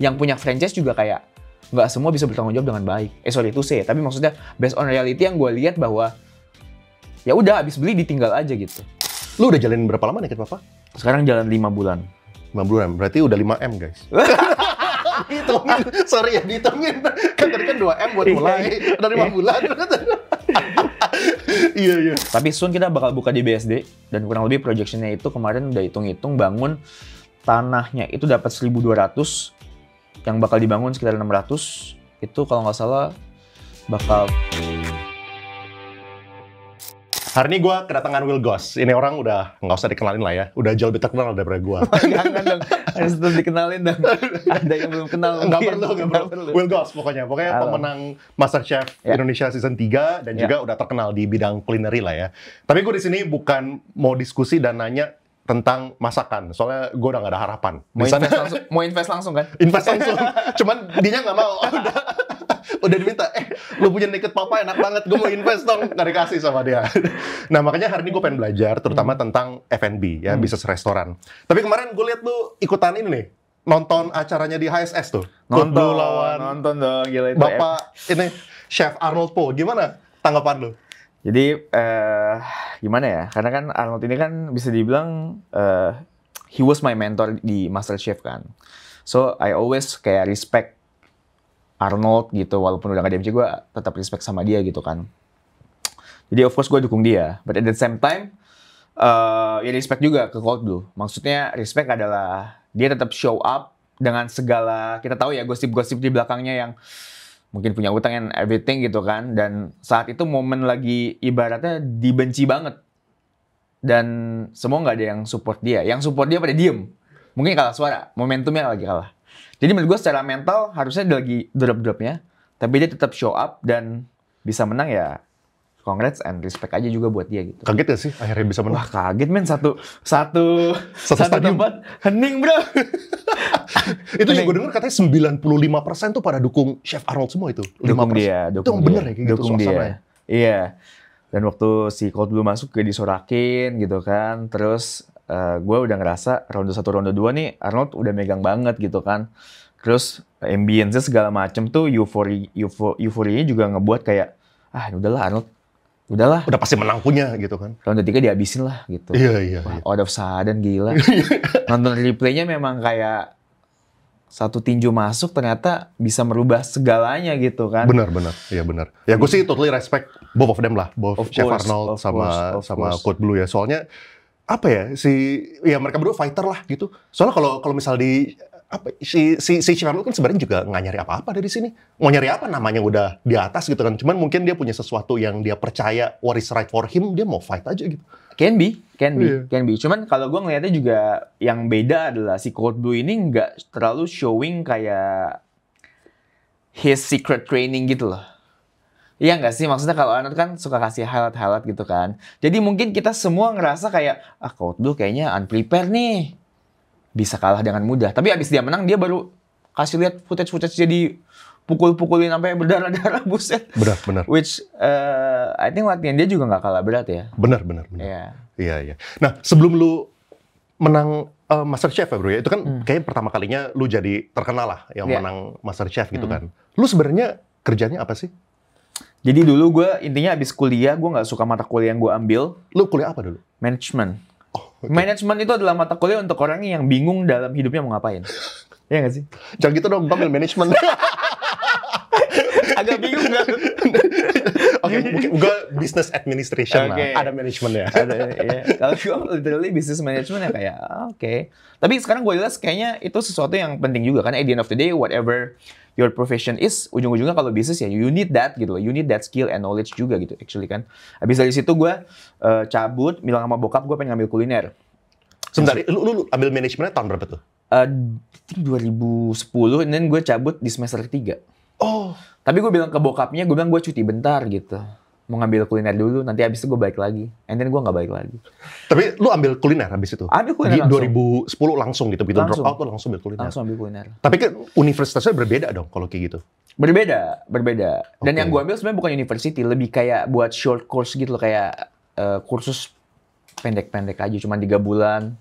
yang punya franchise juga kayak nggak semua bisa bertanggung jawab dengan baik. Sorry to say, tapi maksudnya based on reality yang gue lihat bahwa ya udah habis beli ditinggal aja gitu. Lu udah jalanin berapa lama nih Papa? Sekarang jalan 5 bulan. 5 bulan, berarti udah 5M guys. Dihitungin, sorry ya dihitungin. Kan tadi kan 2M buat mulai, udah 5 bulan. Iya. Tapi soon kita bakal buka di BSD, dan kurang lebih projectionnya itu kemarin udah hitung-hitung bangun tanahnya itu dapat 1.200, yang bakal dibangun sekitar 600, itu kalau nggak salah bakal... Hari ini gue kedatangan Will Goss. Ini orang udah nggak usah dikenalin lah ya. Udah jauh lebih terkenal daripada gue. Jangan dong, harus tetap dikenalin dong. Ada yang belum kenal. Nggak perlu. Will Goss pokoknya pemenang MasterChef Indonesia Season 3 dan juga udah terkenal di bidang culinary lah ya. Tapi gue di sini bukan mau diskusi dan nanya tentang masakan. Soalnya gue udah nggak ada harapan. Mau invest langsung kan? Invest langsung. Cuman dia nggak mau. Udah diminta, lu punya naked papa enak banget, gue mau invest dong, nggak dikasih sama dia. Nah makanya hari ini gue pengen belajar, terutama tentang F&B, ya, bisnis restoran. Tapi kemarin gue lihat lu ikutan ini nih, nonton acaranya di HSS tuh. Nonton dong, gila itu. Bapak ini, Chef Arnold Po, gimana tanggapan lu? Jadi, gimana ya, karena kan Arnold ini kan bisa dibilang, he was my mentor di MasterChef kan. So, I always kayak respect Arnold gitu, walaupun udah gak di MC, gue tetap respect sama dia gitu kan. Jadi of course gue dukung dia, but at the same time, ya respect juga ke Cold Blue. Maksudnya respect adalah dia tetap show up dengan segala, kita tahu ya gosip-gosip di belakangnya yang mungkin punya utang and everything gitu kan. Dan saat itu momen lagi ibaratnya dibenci banget. Dan semua gak ada yang support dia. Yang support dia pada diem. Mungkin kalah suara, momentumnya lagi kalah. Jadi menurut gue secara mental harusnya dia lagi drop-dropnya, tapi dia tetap show up dan bisa menang ya. Congrats and respect aja juga buat dia gitu. Kaget gak sih akhirnya bisa menang? Wah kaget men, satu tempat hening bro. Itu yang gue denger katanya 95% tuh pada dukung Chef Arnold semua itu. Dukung dia. Itu yang bener ya kayak gitu suasananya. Iya. Dan waktu si Cold Blue masuk kayak disorakin gitu kan, terus gue udah ngerasa ronde 1, ronde 2 nih Arnold udah megang banget gitu kan. Terus ambience segala macem tuh euforianya juga ngebuat kayak udahlah Arnold, udahlah. Udah pasti menang punya gitu kan. Ronde 3 dihabisin lah gitu. Iya. Wah, out of sudden gila. Nonton replaynya memang kayak satu tinju masuk ternyata bisa merubah segalanya gitu kan. Benar. Iya benar. Ya gue sih totally respect both of them lah. Both Chef Arnold sama Cold Blue ya. Soalnya apa ya mereka berdua fighter lah gitu. Soalnya kalau misal di si Chef Arnold kan sebenarnya juga nggak nyari apa-apa dari sini. Mau nyari apa namanya udah di atas gitu kan. Cuman mungkin dia punya sesuatu yang dia percaya what is right for him, dia mau fight aja gitu. Can be. Cuman kalau gue ngeliatnya juga yang beda adalah si Cold Blue ini nggak terlalu showing kayak his secret training gitu loh. Iya nggak sih? Maksudnya kalau Arnold kan suka kasih highlight gitu kan. Jadi mungkin kita semua ngerasa kayak, Cold Blue kayaknya unprepared nih. Bisa kalah dengan mudah. Tapi abis dia menang, dia baru kasih lihat footage jadi pukul-pukulin sampai berdarah-darah, buset. Benar. Which, I think latihan dia juga nggak kalah berat ya. Benar. Iya. Nah, sebelum lu menang MasterChef ya bro ya, itu kan kayaknya pertama kalinya lu jadi terkenal lah yang menang MasterChef gitu kan. Lu sebenarnya kerjanya apa sih? Jadi dulu gue intinya abis kuliah, gue nggak suka mata kuliah yang gue ambil. Lu kuliah apa dulu? Management. Manajemen itu adalah mata kuliah untuk orang yang bingung dalam hidupnya mau ngapain. Iya nggak sih? Jangan gitu dong, gue ambil manajemen. Agak bingung nggak? Oke, gue business administration lah. Ada manajemennya. Kalau gue literally business management ya kayak oke. Tapi sekarang gue jelas kayaknya itu sesuatu yang penting juga. Karena at the end of the day, whatever your profession is, ujung-ujungnya kalau bisnis ya you need that gitu loh. You need that skill and knowledge juga gitu actually kan. Habis dari situ gue cabut, bilang sama bokap gue pengen ngambil kuliner. Sebentar, lu ambil manajemennya tahun berapa tuh? 2010, dan gue cabut di semester 3. Oh. Tapi gue bilang ke bokapnya, gue bilang gue cuti bentar gitu. Mau ngambil kuliner dulu, nanti abis itu gue balik lagi. And then gue nggak balik lagi. Tapi lu ambil kuliner abis itu? Ambil kuliner di 2010 langsung gitu, begitu drop out lu langsung ambil kuliner? Langsung ambil kuliner. Tapi kan universitasnya berbeda dong kalau kayak gitu? Berbeda. Dan yang gue ambil sebenarnya bukan university, lebih kayak buat short course gitu loh. Kayak kursus pendek-pendek aja, cuma 3 bulan.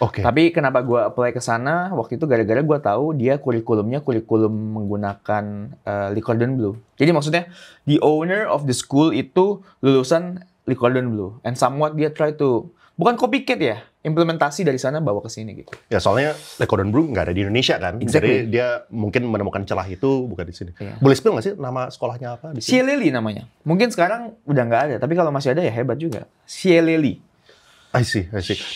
Oke. Tapi kenapa gue apply ke sana waktu itu gara-gara gue tahu dia kurikulumnya kurikulum menggunakan Lee Cordon Bleu. Jadi maksudnya the owner of the school itu lulusan Lee Cordon Bleu, and somewhat dia try to bukan copycat ya, implementasi dari sana bawa ke sini gitu. Ya soalnya Lee Cordon Bleu nggak ada di Indonesia kan, Exactly. jadi dia mungkin menemukan celah itu bukan di sini. Iya. Boleh spill nggak sih nama sekolahnya apa? Di sini? Cieleli namanya. Mungkin sekarang udah nggak ada, tapi kalau masih ada ya hebat juga. Cieleli. I see.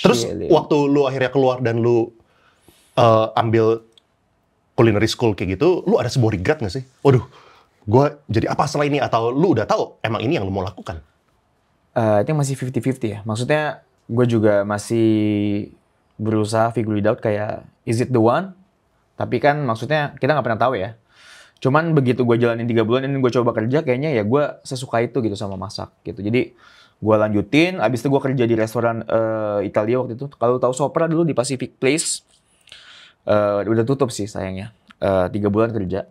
Terus Cieleli. waktu lu akhirnya keluar dan lu ambil culinary school kayak gitu, lu ada sebuah regret nggak sih? Waduh, gue jadi apa setelah ini? Atau lu udah tahu emang ini yang lu mau lakukan? Itu masih 50-50 ya. Maksudnya gue juga masih berusaha figure it out kayak is it the one? Tapi kan maksudnya kita nggak pernah tahu ya. Cuman begitu gue jalanin 3 bulan ini gue coba kerja, kayaknya ya gue sesuka itu gitu sama masak gitu. Jadi gue lanjutin, abis itu gue kerja di restoran Italia waktu itu. Kalau tahu Sopra dulu di Pacific Place, udah tutup sih sayangnya. 3 bulan kerja.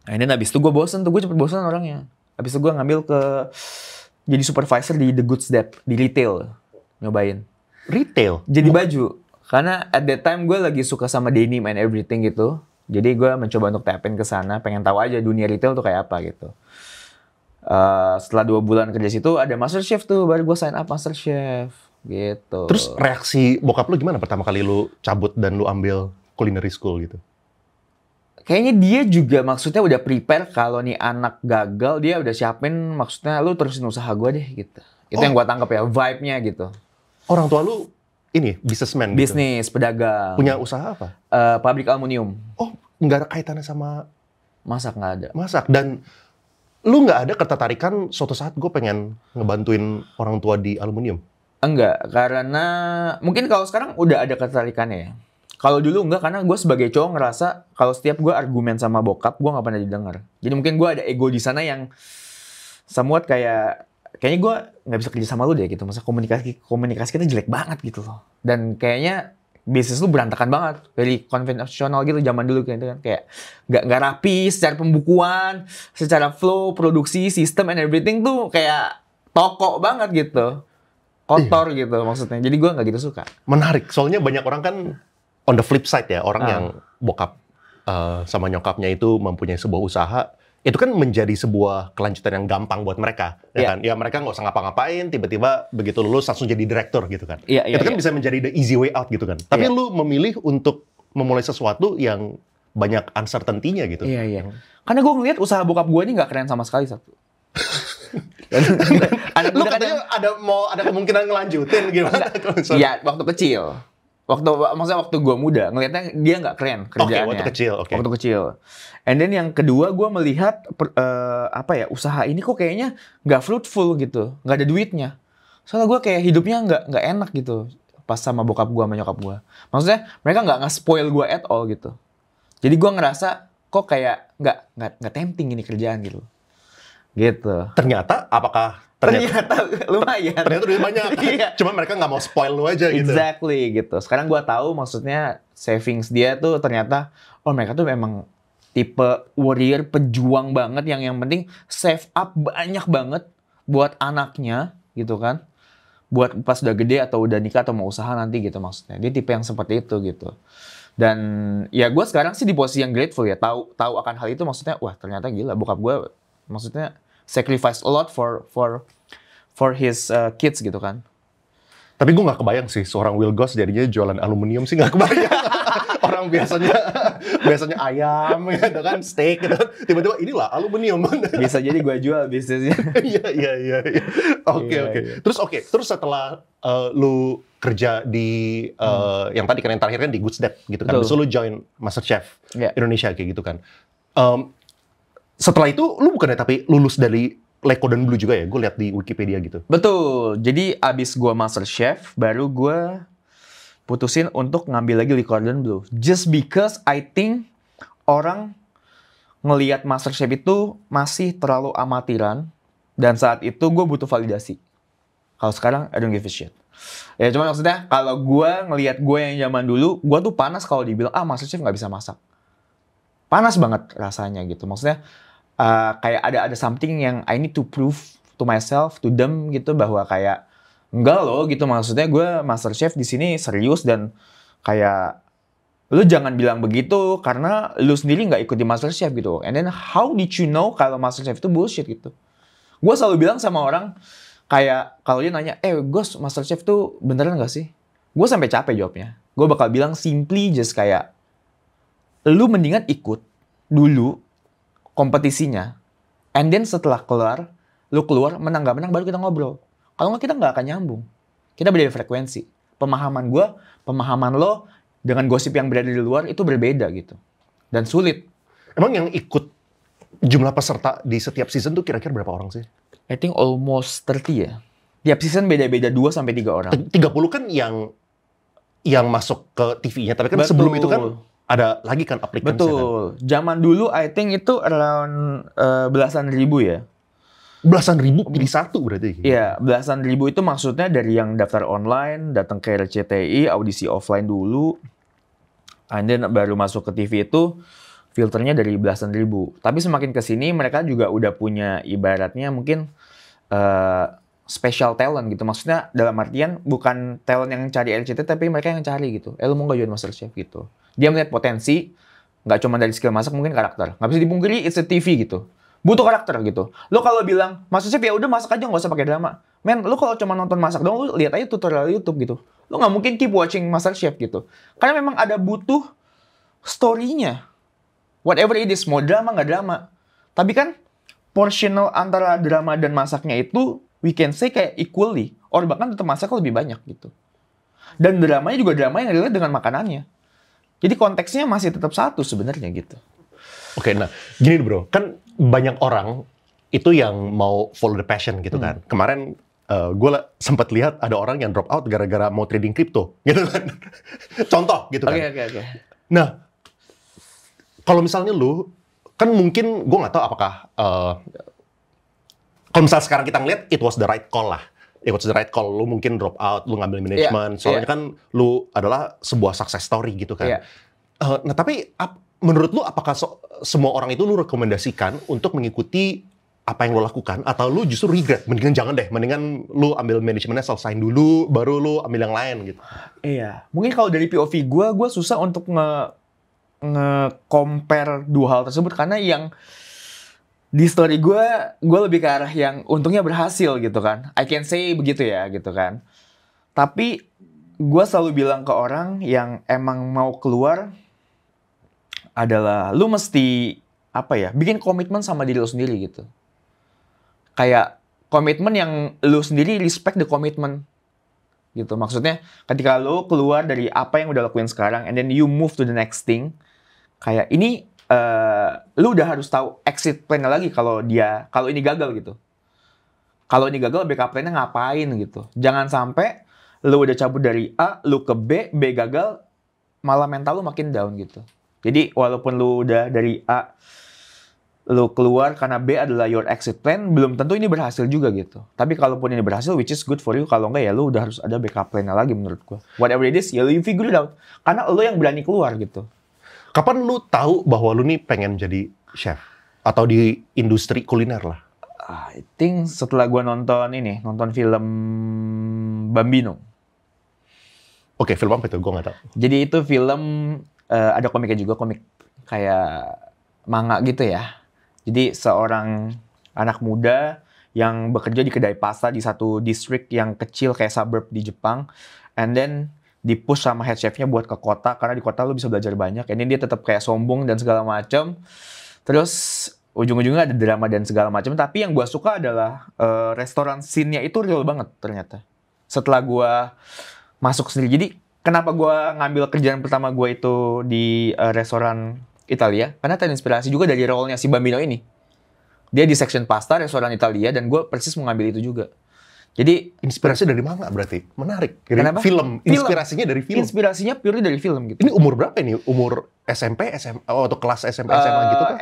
Dan abis itu gue bosen tuh, gue cepet bosen orangnya. Abis itu gue ngambil ke jadi supervisor di The Good Step, di retail, nyobain. Retail? Jadi baju. Karena at that time gue lagi suka sama denim and everything gitu. Jadi gue mencoba untuk tap in ke sana, pengen tahu aja dunia retail tuh kayak apa gitu. Setelah 2 bulan kerja situ ada MasterChef tuh, baru gue sign up MasterChef gitu. Terus reaksi bokap lu gimana pertama kali lu cabut dan lu ambil culinary school gitu? Kayaknya dia juga maksudnya udah prepare kalau nih anak gagal, dia udah siapin maksudnya lu terusin usaha gue deh gitu. Itu yang gue tangkap ya, vibe-nya gitu. Orang tua lu ini businessman gitu? Bisnis, pedagang. Punya usaha apa? Pabrik aluminium. Oh, nggak ada kaitannya sama Masak nggak ada. masak. Dan lu nggak ada ketertarikan suatu saat gue pengen ngebantuin orang tua di aluminium? Enggak, karena mungkin kalau sekarang udah ada ketertarikannya ya. Kalau dulu enggak, karena gue sebagai cowok ngerasa kalau setiap gue argumen sama bokap, gue nggak pernah didengar. Jadi mungkin gue ada ego di sana yang somewhat kayaknya gue nggak bisa kerja sama lu deh gitu. Masa komunikasi kita jelek banget gitu loh. Dan kayaknya bisnis lu berantakan banget, very konvensional gitu zaman dulu gitu kan, kayak nggak rapi secara pembukuan, secara flow, produksi, sistem and everything tuh kayak toko banget gitu, kotor gitu maksudnya. Jadi gue nggak gitu suka. Menarik, soalnya banyak orang kan on the flip side ya, orang yang bokap sama nyokapnya itu mempunyai sebuah usaha, itu kan menjadi sebuah kelanjutan yang gampang buat mereka, ya kan? Ya mereka nggak usah ngapa-ngapain, tiba-tiba begitu lulus langsung jadi direktur gitu kan. Itu kan bisa menjadi the easy way out gitu kan. Tapi lu memilih untuk memulai sesuatu yang banyak uncertainty-nya gitu. Iya. Karena gue ngeliat usaha bokap gue ini nggak keren sama sekali satu. Lu katanya ada kemungkinan ngelanjutin gimana? Iya, waktu kecil. Maksudnya waktu gue muda, ngelihatnya dia nggak keren kerjaannya. Waktu kecil. And then yang kedua, gue melihat usaha ini kok kayaknya nggak fruitful gitu, nggak ada duitnya. Soalnya gue kayak hidupnya nggak enak gitu pas sama bokap gue sama nyokap gue. Maksudnya mereka nggak nge-spoil gue at all gitu. Jadi gue ngerasa kok kayak nggak tempting ini kerjaan gitu. Gitu. Ternyata lumayan. Ternyata duit banyak. Iya. Cuma mereka nggak mau spoil lu aja gitu. Exactly gitu. Sekarang gue tahu maksudnya savings dia tuh ternyata mereka tuh memang tipe warrior, pejuang banget yang penting save up banyak banget buat anaknya gitu kan. Buat pas udah gede atau udah nikah atau mau usaha nanti gitu maksudnya. Dia tipe yang seperti itu gitu. Dan ya gue sekarang sih di posisi yang grateful ya. Tahu akan hal itu maksudnya wah ternyata gila bokap gue maksudnya sacrifice a lot for his kids gitu kan. Tapi gue nggak kebayang sih seorang Will Goss jadinya jualan aluminium sih, nggak kebayang. Orang biasanya ayam gitu kan, steak gitu. Tiba-tiba inilah aluminium. Bisa jadi gue jual bisnisnya. Iya. Oke. Terus setelah lu kerja di yang tadi kan yang terakhir kan di Good Step gitu kan. Terus lu join MasterChef Indonesia kayak gitu kan. Setelah itu lu bukannya tapi lulus dari Le Cordon Bleu juga ya? Gue lihat di Wikipedia gitu. Betul. Jadi abis gue MasterChef, baru gue putusin untuk ngambil lagi Le Cordon Bleu. Just because I think orang ngelihat MasterChef itu masih terlalu amatiran. Dan saat itu gue butuh validasi. Kalau sekarang, I don't give a shit. Ya cuma maksudnya, kalau gue ngelihat gue yang zaman dulu, gue tuh panas kalau dibilang, MasterChef nggak bisa masak. Panas banget rasanya gitu. Maksudnya, kayak ada something yang I need to prove to myself, to them gitu bahwa kayak Enggak loh gitu, maksudnya gue MasterChef di sini serius dan kayak lu jangan bilang begitu karena lu sendiri nggak ikut di MasterChef gitu. And then how did you know kalau MasterChef itu bullshit gitu? Gue selalu bilang sama orang kayak kalau dia nanya, Gus, MasterChef tuh beneran nggak sih? Gue sampai capek jawabnya. Gue bakal bilang simply just kayak lu mendingan ikut dulu kompetisinya. And then setelah keluar, lu keluar menang nggak menang baru kita ngobrol. Kalau nggak kita nggak akan nyambung. Kita beda frekuensi. Pemahaman gue, pemahaman lo dengan gosip yang berada di luar itu berbeda gitu. Dan sulit. Emang yang ikut jumlah peserta di setiap season tuh kira-kira berapa orang sih? I think almost 30 ya. Tiap season beda-beda 2-3 orang. 30 kan yang masuk ke TV-nya, tapi kan Betul. sebelum itu kan ada lagi kan applicants. Betul. Kan? Zaman dulu I think itu around belasan ribu ya. Belasan ribu pilih satu berarti? Iya, belasan ribu itu maksudnya dari yang daftar online, datang ke RCTI, audisi offline dulu, and then baru masuk ke TV itu filternya dari belasan ribu. Tapi semakin ke sini mereka juga udah punya ibaratnya mungkin special talent gitu. Maksudnya dalam artian bukan talent yang cari RCTI, tapi mereka yang cari gitu. Lu mau nggak join MasterChef gitu. Dia melihat potensi, nggak cuma dari skill masak, mungkin karakter. Nggak bisa dipungkiri, it's a TV gitu. Butuh karakter gitu. Lo kalau bilang MasterChef ya udah masak aja, nggak usah pakai drama. Men, lo kalau cuma nonton masak doang, lo lihat aja tutorial YouTube gitu. Lo nggak mungkin keep watching MasterChef gitu. Karena memang ada butuh story-nya. Whatever it is, mau drama nggak drama. Tapi kan portional antara drama dan masaknya itu we can say kayak equally. Or bahkan tetap masak lebih banyak gitu. Dan dramanya juga drama yang relate dengan makanannya. Jadi konteksnya masih tetap satu sebenarnya gitu. Oke, nah gini bro, kan banyak orang itu yang mau follow the passion gitu kan. Kemarin gue sempat lihat ada orang yang drop out gara-gara mau trading crypto gitu kan. Contoh gitu kan. Oke. Nah, kalau misalnya lu, kan mungkin gue nggak tahu apakah kalau misalnya sekarang kita ngeliat it was the right call lah. It was the right call. Lu mungkin drop out, lu ngambil manajemen. Soalnya kan lu adalah sebuah success story gitu kan. Nah tapi menurut lu apakah semua orang itu lu rekomendasikan untuk mengikuti apa yang lu lakukan? Atau lu justru regret? Mendingan jangan deh. Mendingan lu ambil manajemennya, selesain dulu, baru lu ambil yang lain gitu. Iya. Mungkin kalau dari POV gue susah untuk nge-compare dua hal tersebut. Karena yang di story gue lebih ke arah yang untungnya berhasil gitu kan. I can say begitu ya gitu kan. Tapi gue selalu bilang ke orang yang emang mau keluar adalah lu mesti bikin komitmen sama diri lu sendiri gitu. Kayak komitmen yang lu sendiri respect the commitment gitu. Maksudnya ketika lu keluar dari apa yang udah lakuin sekarang and then you move to the next thing, kayak ini lu udah harus tahu exit plan-nya lagi kalau ini gagal gitu. Kalau ini gagal, backup plan-nya ngapain gitu. Jangan sampai lu udah cabut dari A, lu ke B gagal, malah mental lu makin down gitu. Jadi walaupun lu udah dari A, lu keluar karena B adalah your exit plan, belum tentu ini berhasil juga gitu. Tapi kalaupun ini berhasil, which is good for you, kalau enggak ya lu udah harus ada backup plan-nya lagi menurut gua. Whatever it is, ya you figure it out. Karena lu yang berani keluar gitu. Kapan lu tahu bahwa lu nih pengen jadi chef? Atau di industri kuliner lah? I think setelah gua nonton film Bambino. Oke, film apa itu? Gua nggak tahu. Jadi itu film, ada komiknya juga, komik kayak manga gitu ya. Jadi seorang anak muda yang bekerja di kedai pasta di satu distrik yang kecil kayak suburb di Jepang. And then di-push sama head chef-nya buat ke kota, karena di kota lu bisa belajar banyak. Ini dia tetap kayak sombong dan segala macam. Terus ujung-ujungnya ada drama dan segala macam. Tapi yang gue suka adalah restoran scene-nya itu real banget ternyata. Setelah gue masuk sendiri. Jadi kenapa gue ngambil kerjaan pertama gue itu di restoran Italia? Karena terinspirasi juga dari role-nya si Bambino ini. Dia di section pasta, restoran Italia, dan gue persis mengambil itu juga. Jadi inspirasi dari manga berarti? Menarik. Dari kenapa? Film. Inspirasinya dari film? Inspirasinya purely dari film gitu. Ini umur berapa ini? Umur SMP, SMA, atau kelas SMP, SMA gitu kan?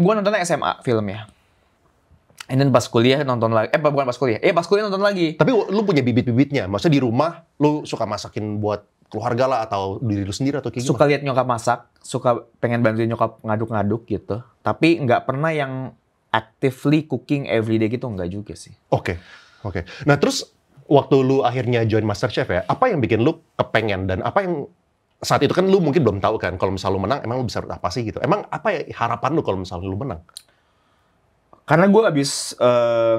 Gue nontonnya SMA filmnya. And then pas kuliah nonton lagi. Bukan pas kuliah. Pas kuliah nonton lagi. Tapi lu punya bibit-bibitnya? Maksudnya di rumah lu suka masakin buat keluarga lah atau diri lu sendiri atau kayak suka lihat nyokap masak, suka pengen bantuin nyokap ngaduk-ngaduk gitu. Tapi nggak pernah yang actively cooking everyday gitu, nggak juga sih. Oke. Nah terus waktu lu akhirnya join MasterChef ya, apa yang bikin lu kepengen dan apa yang saat itu kan lu mungkin belum tahu kan kalau misal lu menang emang lu bisa apa sih gitu. Emang apa ya harapan lu kalau misalnya lu menang? Karena gue habis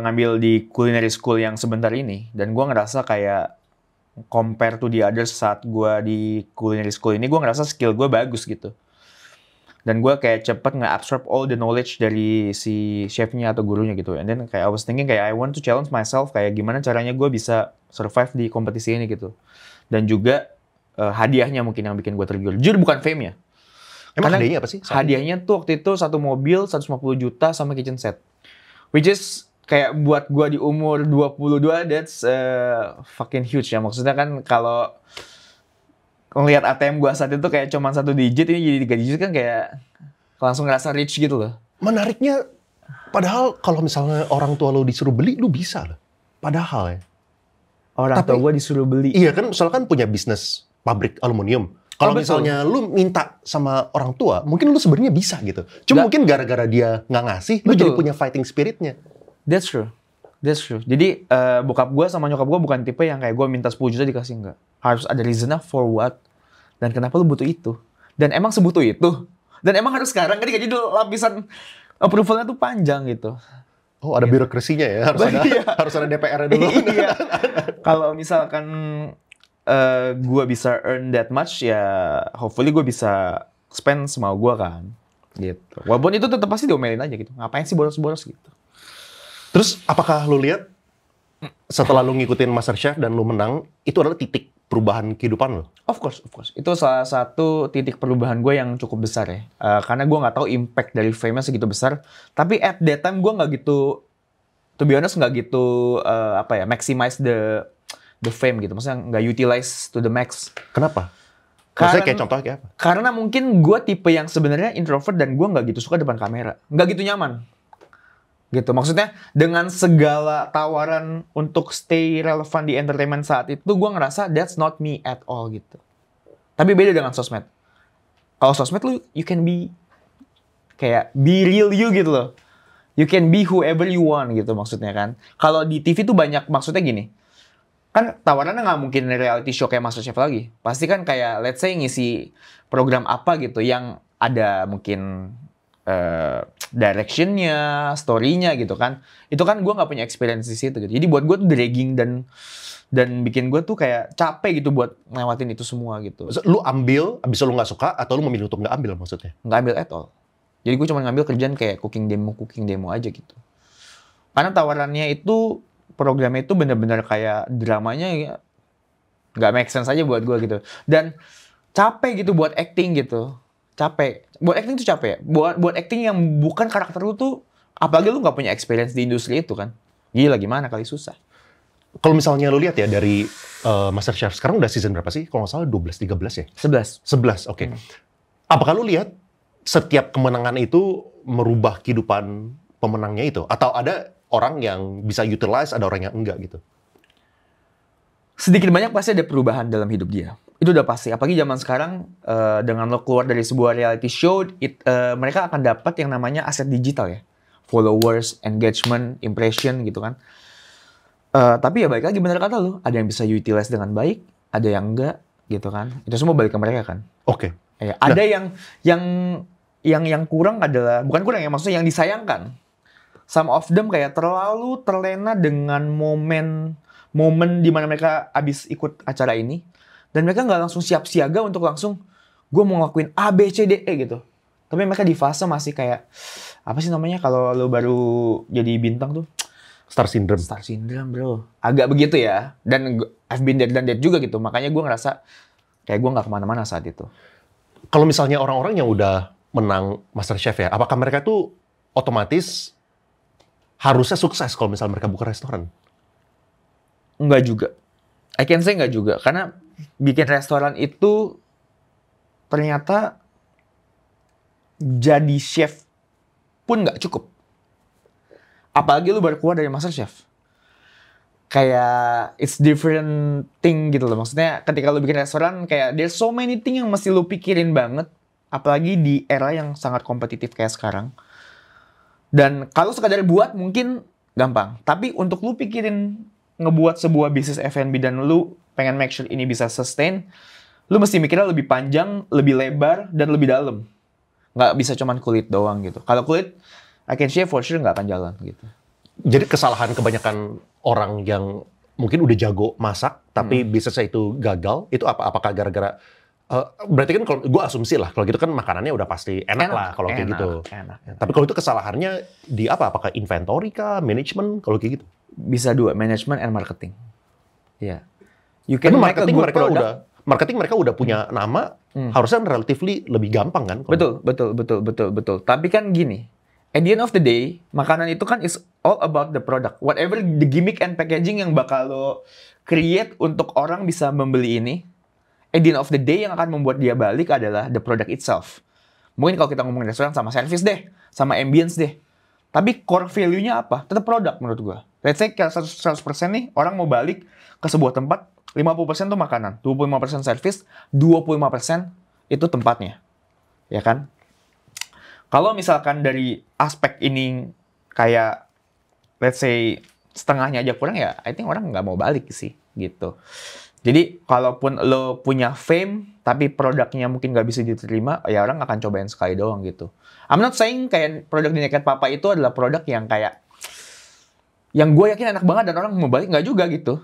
ngambil di culinary school yang sebentar ini, dan gue ngerasa kayak compare to the others saat gue di culinary school ini, gue ngerasa skill gue bagus gitu. Dan gue kayak cepet nge-absorb all the knowledge dari si chefnya atau gurunya gitu. And then kayak I was thinking kayak I want to challenge myself, kayak gimana caranya gue bisa survive di kompetisi ini gitu. Dan juga hadiahnya mungkin yang bikin gue tergiur. Jujur bukan fame-nya. Emang Karena hadiahnya apa sih? hadiahnya tuh waktu itu satu mobil 150 juta sama kitchen set. Which is kayak buat gue di umur 22, that's fucking huge ya. Maksudnya kan kalau ngelihat ATM gue saat itu kayak cuma 1 digit, ini jadi 3 digit kan kayak langsung ngerasa rich gitu loh. Menariknya, padahal kalau misalnya orang tua lo disuruh beli, lu bisa loh. Padahal ya. Orang tua gue disuruh beli. Iya kan, soalnya kan punya bisnis pabrik aluminium. Kalau misalnya lu minta sama orang tua, mungkin lu sebenarnya bisa gitu. Cuma mungkin gara-gara dia nggak ngasih, lu jadi punya fighting spiritnya. That's true. That's true. Jadi bokap gue sama nyokap gue bukan tipe yang kayak gue minta 10 juta dikasih, enggak. Harus ada reason for what. Dan kenapa lu butuh itu. Dan emang sebutuh itu. Dan emang harus sekarang kan jadi lapisan approval-nya tuh panjang gitu. Oh ada birokrasinya ya, harus ada DPR-nya dulu. Iya. Kalau misalkan gue bisa earn that much ya hopefully gue bisa spend semau gue kan. Gitu. Walaupun itu tetap pasti diomelin aja gitu. Ngapain sih boros-boros gitu. Terus apakah lu lihat setelah lu ngikutin MasterChef dan lu menang, itu adalah titik perubahan kehidupan lo? Of course. Itu salah satu titik perubahan gue yang cukup besar ya. Karena gue nggak tahu impact dari fame-nya segitu besar. Tapi at that time gue nggak gitu, to be honest nggak gitu maximize the fame gitu. Maksudnya nggak utilize to the max. Kenapa? Maksudnya kayak contohnya kayak apa? Karena mungkin gue tipe yang sebenarnya introvert dan gue nggak gitu suka depan kamera. Nggak gitu nyaman. Gitu. Maksudnya dengan segala tawaran untuk stay relevan di entertainment saat itu, gue ngerasa that's not me at all gitu. Tapi beda dengan sosmed. Kalau sosmed lu, you can be kayak be real you gitu loh. You can be whoever you want gitu maksudnya kan. Kalau di TV tuh banyak, maksudnya gini. Kan tawarannya nggak mungkin reality show kayak MasterChef lagi. Pasti kan kayak let's say ngisi program apa gitu yang ada mungkin directionnya, story-nya gitu kan. Itu kan gue nggak punya experience di situ gitu. Jadi buat gue tuh dragging dan bikin gue tuh kayak capek gitu buat ngelewatin itu semua gitu. Lu ambil, abis lu nggak suka atau lu memilih untuk nggak ambil maksudnya? Nggak ambil at all. Jadi gue cuma ngambil kerjaan kayak cooking demo aja gitu. Karena tawarannya itu, programnya itu bener-bener kayak dramanya ya nggak make sense aja buat gue gitu. Dan capek gitu buat acting gitu. Capek. Buat acting tuh capek. Buat acting yang bukan karakter lu tuh, apalagi lu nggak punya experience di industri itu kan. Gila gimana kali, susah. Kalau misalnya lu lihat ya dari MasterChef, sekarang udah season berapa sih? Kalau nggak salah 12, 13 ya? 11, oke. Apakah lu lihat setiap kemenangan itu merubah kehidupan pemenangnya itu? Atau ada orang yang bisa utilize, ada orang yang enggak gitu? Sedikit banyak pasti ada perubahan dalam hidup dia. Itu udah pasti. Apalagi zaman sekarang, dengan lo keluar dari sebuah reality show, mereka akan dapat yang namanya aset digital ya. Followers, engagement, impression gitu kan. Tapi ya balik lagi bener kata lo, ada yang bisa utilize dengan baik, ada yang enggak gitu kan. Itu semua balik ke mereka kan. Oke. Ada yang kurang adalah, bukan kurang ya, maksudnya yang disayangkan. Some of them kayak terlalu terlena dengan momen di mana mereka abis ikut acara ini. Dan mereka nggak langsung siap siaga untuk langsung, gue mau ngelakuin A, B, C, D, E gitu. Tapi mereka di fase masih kayak, apa sih namanya kalau lo baru jadi bintang tuh? Star syndrome. Star syndrome bro. Agak begitu ya. Dan I've been there dan that juga gitu. Makanya gue ngerasa kayak gue nggak kemana-mana saat itu. Kalau misalnya orang-orang yang udah menang MasterChef ya, apakah mereka tuh otomatis harusnya sukses kalau misalnya mereka buka restoran? Enggak juga. I can say enggak juga. Karena bikin restoran itu ternyata jadi chef pun nggak cukup. Apalagi lu baru keluar dari MasterChef. Kayak it's different thing gitu loh. Maksudnya ketika lu bikin restoran kayak there's so many thing yang mesti lu pikirin banget. Apalagi di era yang sangat kompetitif kayak sekarang. Dan kalau sekadar buat mungkin gampang. Tapi untuk lu pikirin ngebuat sebuah bisnis F&B dan lu pengen make sure ini bisa sustain, lu mesti mikirnya lebih panjang, lebih lebar, dan lebih dalam. Nggak bisa cuman kulit doang gitu. Kalau kulit, I can share for sure nggak akan jalan gitu. Jadi kesalahan kebanyakan orang yang mungkin udah jago masak, tapi bisnisnya itu gagal, itu apa? Apakah gara-gara berarti kan kalau gue asumsi lah, kalau gitu kan makanannya udah pasti enak lah kalau kayak gitu. Enak. Tapi kalau itu kesalahannya di apa? Apakah inventory kah, manajemen kalau kayak gitu? Bisa dua, management and marketing. Iya. You Tapi can make a good product. marketing mereka udah punya nama, harusnya relatively lebih gampang kan? Betul. Tapi kan gini, at the end of the day, makanan itu kan is all about the product. Whatever the gimmick and packaging yang bakal lo create untuk orang bisa membeli ini, at the end of the day yang akan membuat dia balik adalah the product itself. Mungkin kalau kita ngomongin restoran sama service deh, sama ambience deh. Tapi core value-nya apa? Tetap produk menurut gua. Let's say 100% nih, orang mau balik ke sebuah tempat, 50% tuh makanan, 25% service, 25% itu tempatnya. Ya kan? Kalau misalkan dari aspek ini kayak, let's say, setengahnya aja kurang ya, I think orang nggak mau balik sih, gitu. Jadi, kalaupun lo punya fame, tapi produknya mungkin nggak bisa diterima, ya orang akan cobain sekali doang gitu. I'm not saying kayak produk di Naked Papa itu adalah produk yang kayak, yang gue yakin enak banget dan orang mau balik, nggak juga gitu.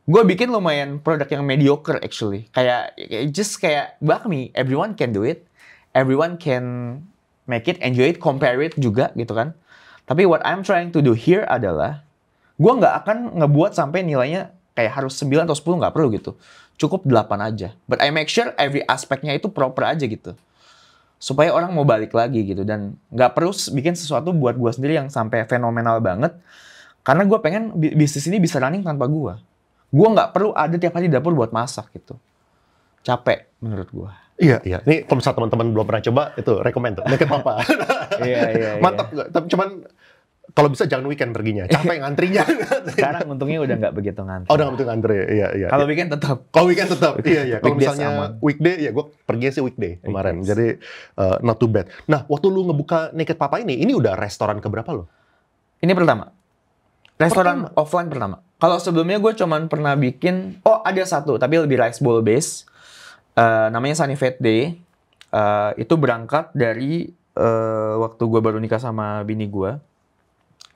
Gue bikin lumayan produk yang mediocre actually. Kayak, just kayak bakmi, everyone can do it, everyone can make it, enjoy it, compare it juga gitu kan. Tapi what I'm trying to do here adalah, gue nggak akan ngebuat sampai nilainya kayak harus 9 atau 10, nggak perlu gitu. Cukup 8 aja. But I make sure every aspeknya itu proper aja gitu. Supaya orang mau balik lagi gitu. Dan nggak perlu bikin sesuatu buat gue sendiri yang sampai fenomenal banget. Karena gue pengen bisnis ini bisa running tanpa gue. Gue nggak perlu ada tiap hari di dapur buat masak gitu. Capek menurut gue. Iya. Ini kalau misalnya teman-teman belum pernah coba, itu rekomend tuh. Naked Papa. Iya. Mantap. Tapi cuman kalau bisa jangan weekend perginya, capek ngantrinya. Sekarang untungnya udah nggak begitu ngantri. Oh, udah nggak begitu ngantri, iya. Kalau weekend tetap. Kalau weekend tetap, iya. Kalau misalnya aman. weekday, ya gue pergi sih weekday kemarin. Jadi not too bad. Nah, waktu lu ngebuka Naked Papa ini udah restoran keberapa lo? Ini pertama. Restoran offline pertama. Kalau sebelumnya gue cuman pernah bikin, ada satu, tapi lebih rice bowl base. Namanya Sunny Fat Day. Itu berangkat dari waktu gue baru nikah sama bini gue.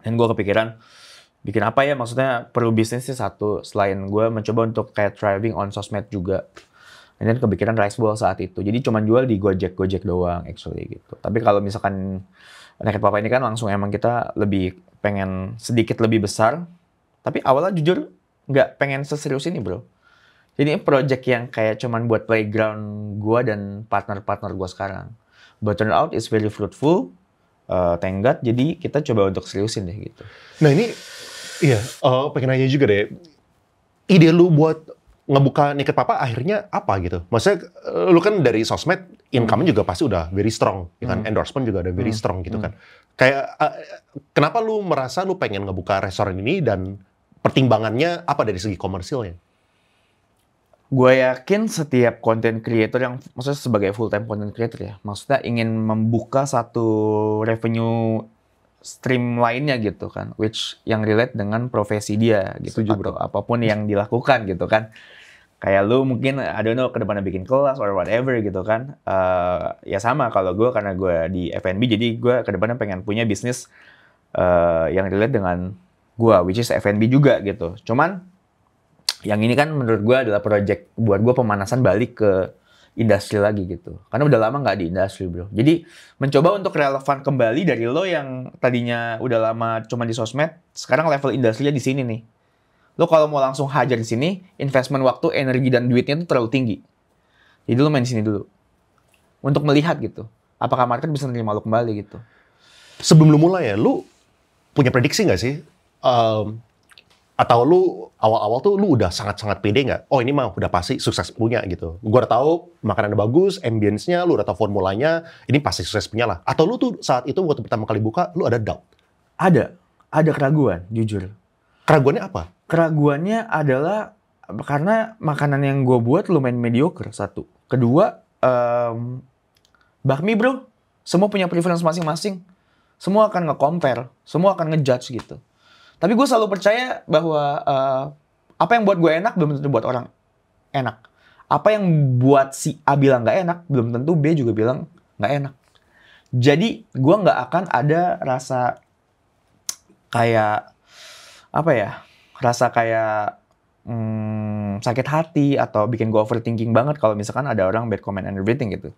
Dan gue kepikiran, bikin apa ya? Maksudnya perlu bisnis sih satu. Selain gue mencoba untuk kayak thriving on sosmed juga. Dan kepikiran rice bowl saat itu. Jadi cuma jual di Gojek doang actually gitu. Tapi kalau misalkan Naked Papa ini kan langsung emang kita lebih pengen sedikit lebih besar. Tapi awalnya jujur nggak pengen seserius ini bro. Jadi ini project yang kayak cuman buat playground gue dan partner-partner gue sekarang. But turn out it's very fruitful. Thank God, jadi kita coba untuk seriusin deh gitu. Nah ini, pengen nanya juga deh. Ide lu buat ngebuka Naked Papa akhirnya apa gitu? Maksudnya lu kan dari sosmed, income juga pasti udah very strong. Ya kan? Endorsement juga udah very strong gitu kan. Kayak, kenapa lu merasa lu pengen ngebuka restoran ini dan pertimbangannya apa dari segi komersilnya? Gue yakin setiap content creator yang, maksudnya sebagai full time content creator ya, maksudnya ingin membuka satu revenue stream lainnya gitu kan, which yang relate dengan profesi dia gitu. Setuju, bro. Atau apapun yang dilakukan gitu kan. Kayak lu mungkin, I don't know, ke depannya bikin kelas or whatever gitu kan. Ya sama kalau gue, karena gue di F&B, jadi gue ke depannya pengen punya bisnis yang relate dengan gue, which is F&B juga gitu. Cuman, yang ini kan menurut gue adalah project buat gue pemanasan balik ke industri lagi gitu. Karena udah lama nggak di industri bro. Jadi mencoba untuk relevan kembali dari lo yang tadinya udah lama cuma di sosmed, sekarang level industrinya di sini nih. Lo kalau mau langsung hajar di sini, investment waktu, energi, dan duitnya itu terlalu tinggi. Jadi lo main di sini dulu. Untuk melihat gitu. Apakah market bisa nerima lo kembali gitu. Sebelum lu mulai ya, lu punya prediksi nggak sih? Atau lu awal-awal tuh lu udah sangat-sangat pede nggak? Oh ini mah udah pasti sukses punya gitu. Gua udah tahu makanannya bagus, ambience-nya, lu udah tahu formulanya, ini pasti sukses punya lah. Atau lu tuh saat itu waktu pertama kali buka, lu ada doubt? Ada keraguan, jujur. Keraguannya apa? Keraguannya adalah karena makanan yang gue buat lumayan mediocre, satu. Kedua, bakmi bro, semua punya preference masing-masing. Semua akan nge-compare, semua akan nge-judge gitu. Tapi gue selalu percaya bahwa apa yang buat gue enak belum tentu buat orang enak. Apa yang buat si A bilang nggak enak belum tentu B juga bilang nggak enak. Jadi gue nggak akan ada rasa kayak apa ya? Rasa kayak sakit hati atau bikin gue overthinking banget kalau misalkan ada orang bad comment and everything gitu.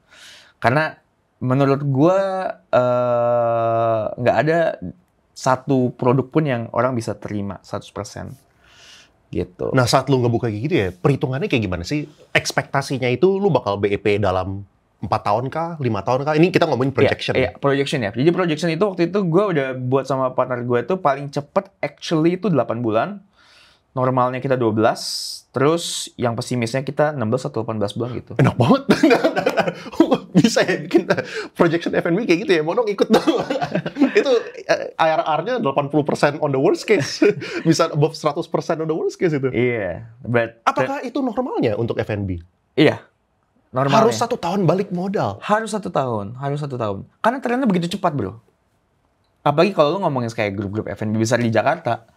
Karena menurut gue nggak ada satu produk pun yang orang bisa terima 100% gitu. Nah, saat lu ngebuka kayak gitu ya, perhitungannya kayak gimana sih? Ekspektasinya itu lu bakal BEP dalam 4 tahun kah? 5 tahun kah? Ini kita ngomongin projection. Iya, projection ya. Jadi projection itu waktu itu gue udah buat sama partner gue itu paling cepet actually itu 8 bulan. Normalnya kita 12, terus yang pesimisnya kita 16 atau 18 bulan gitu. Enak banget. Bisa ya bikin projection F&B kayak gitu ya, mau dong ikut dong. Itu IRR-nya 80% on the worst case. Bisa above 100% on the worst case itu. Iya. Apakah itu normalnya untuk F&B? Iya. Normalnya. Harus 1 tahun balik modal? Harus 1 tahun. Karena trennya begitu cepat, bro. Apalagi kalau lu ngomongin kayak grup-grup F&B besar di Jakarta.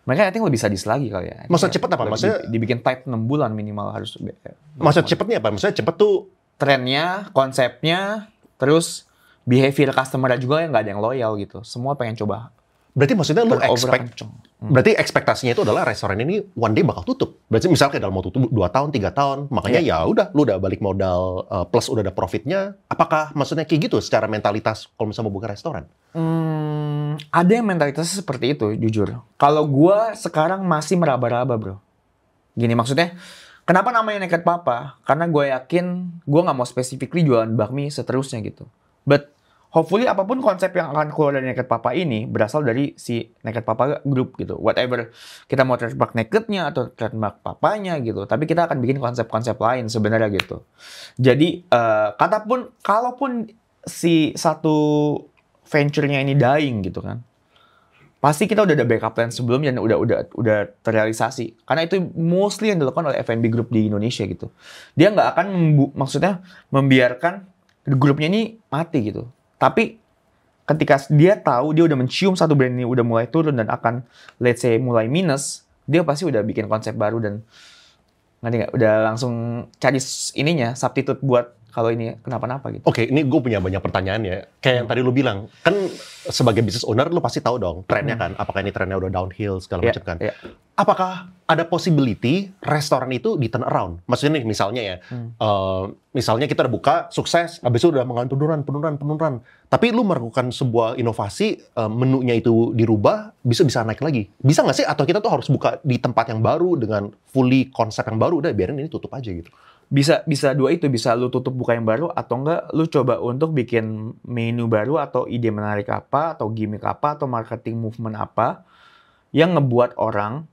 Mereka I think lebih sadis lagi kali ya. Maksud cepet apa? Maksudnya dibikin type 6 bulan minimal harus. Maksud cepetnya apa? Maksudnya cepet tuh trennya, konsepnya, terus behavior customer juga yang nggak ada yang loyal gitu. Semua pengen coba. Berarti maksudnya lu berarti ekspektasinya itu adalah restoran ini one day bakal tutup. Berarti misalnya dalam mau tutup 2 tahun, 3 tahun, makanya ya udah lu udah balik modal plus udah ada profitnya. Apakah maksudnya kayak gitu secara mentalitas kalau misalnya mau buka restoran? Ada yang mentalitasnya seperti itu, jujur. Kalau gua sekarang masih meraba-raba, bro. Gini maksudnya, kenapa namanya Naked Papa? Karena gue yakin gue nggak mau specifically jualan bakmi seterusnya gitu. But hopefully apapun konsep yang akan keluar dari Naked Papa ini berasal dari si Naked Papa Group gitu. Whatever kita mau trademark Naked-nya atau trademark Papanya gitu. Tapi kita akan bikin konsep-konsep lain sebenarnya gitu. Jadi kalaupun si satu venture-nya ini dying gitu kan, pasti kita udah ada backup plan sebelumnya dan udah terrealisasi. Karena itu mostly yang dilakukan oleh F&B Group di Indonesia gitu. Dia nggak akan maksudnya membiarkan grupnya ini mati gitu. Tapi ketika dia tahu dia udah mencium satu brand ini udah mulai turun dan akan let's say mulai minus, dia pasti udah bikin konsep baru dan udah langsung cari ininya substitute buat kalau ini kenapa-napa gitu. Oke, ini gue punya banyak pertanyaan ya. Kayak yang tadi lu bilang, kan sebagai business owner lu pasti tahu dong trennya kan. Apakah ini trennya udah downhill segala macam kan. Apakah ada possibility restoran itu di turn around? Maksudnya nih misalnya ya, misalnya kita udah buka, sukses, habis itu udah mengalami penurunan. Tapi lu melakukan sebuah inovasi, menunya itu dirubah, bisa naik lagi. Bisa nggak sih? Atau kita tuh harus buka di tempat yang baru dengan fully konsep yang baru, udah biarin ini tutup aja gitu. Bisa dua itu, bisa lu tutup buka yang baru atau enggak lu coba untuk bikin menu baru atau ide menarik apa atau gimmick apa atau marketing movement apa yang ngebuat orang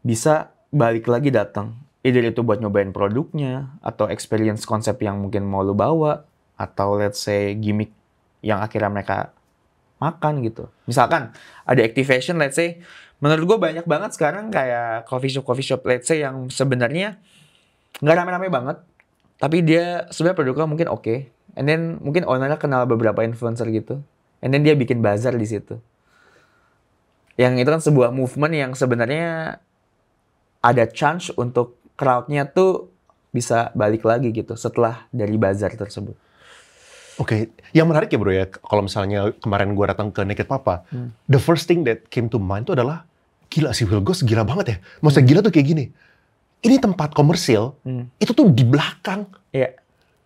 bisa balik lagi datang. Either itu buat nyobain produknya atau experience konsep yang mungkin mau lu bawa atau let's say gimmick yang akhirnya mereka makan gitu. Misalkan ada activation let's say, menurut gue banyak banget sekarang kayak coffee shop let's say yang sebenarnya nggak rame-rame banget, tapi dia sebenarnya produknya mungkin oke. And then mungkin ownernya kenal beberapa influencer gitu. And then dia bikin bazar di situ. Yang itu kan sebuah movement yang sebenarnya ada chance untuk crowd-nya tuh bisa balik lagi gitu setelah dari bazar tersebut. Oke, yang menarik ya bro ya, kalau misalnya kemarin gue datang ke Naked Papa, the first thing that came to mind itu adalah, gila si Will Goss gila banget ya. Maksudnya gila tuh kayak gini. Ini tempat komersil, itu tuh di belakang. Iya.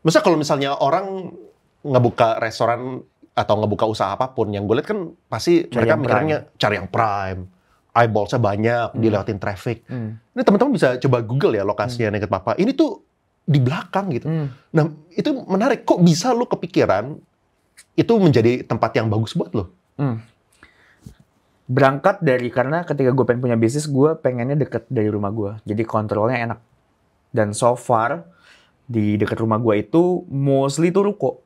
Maksudnya kalau misalnya orang ngebuka restoran atau ngebuka usaha apapun, yang gue lihat kan pasti mereka mikirnya cari yang prime. Eyeballs-nya banyak, dilewatin traffic. Ini teman-teman bisa coba Google ya lokasinya Naked Papa. Ini tuh di belakang gitu. Nah, itu menarik. Kok bisa lo kepikiran itu menjadi tempat yang bagus buat lo? Berangkat dari karena ketika gue pengen punya bisnis, gue pengennya deket dari rumah gue. Jadi kontrolnya enak. Dan so far, di dekat rumah gue itu mostly tuh ruko.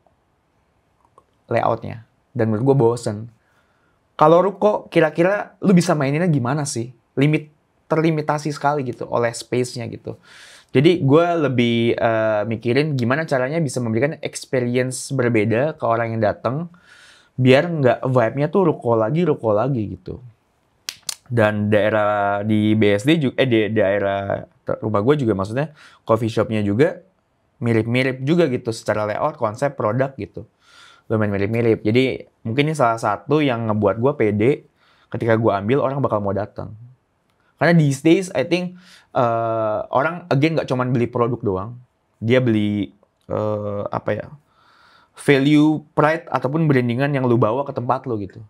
Layoutnya. Dan menurut gue bosen. Kalau ruko, kira-kira lu bisa maininnya gimana sih? Terlimitasi sekali gitu oleh space-nya gitu. Jadi gue lebih mikirin gimana caranya bisa memberikan experience berbeda ke orang yang datang. Biar nggak vibe-nya tuh ruko lagi gitu. Dan daerah di BSD juga, di daerah rumah gue juga maksudnya coffee shopnya juga mirip-mirip juga gitu secara layout, konsep, produk gitu. Lumayan mirip-mirip. Jadi mungkin ini salah satu yang ngebuat gue pede ketika gue ambil orang bakal mau datang. Karena these days I think orang again nggak cuma beli produk doang, dia beli value, pride ataupun brandingan yang lu bawa ke tempat lu gitu.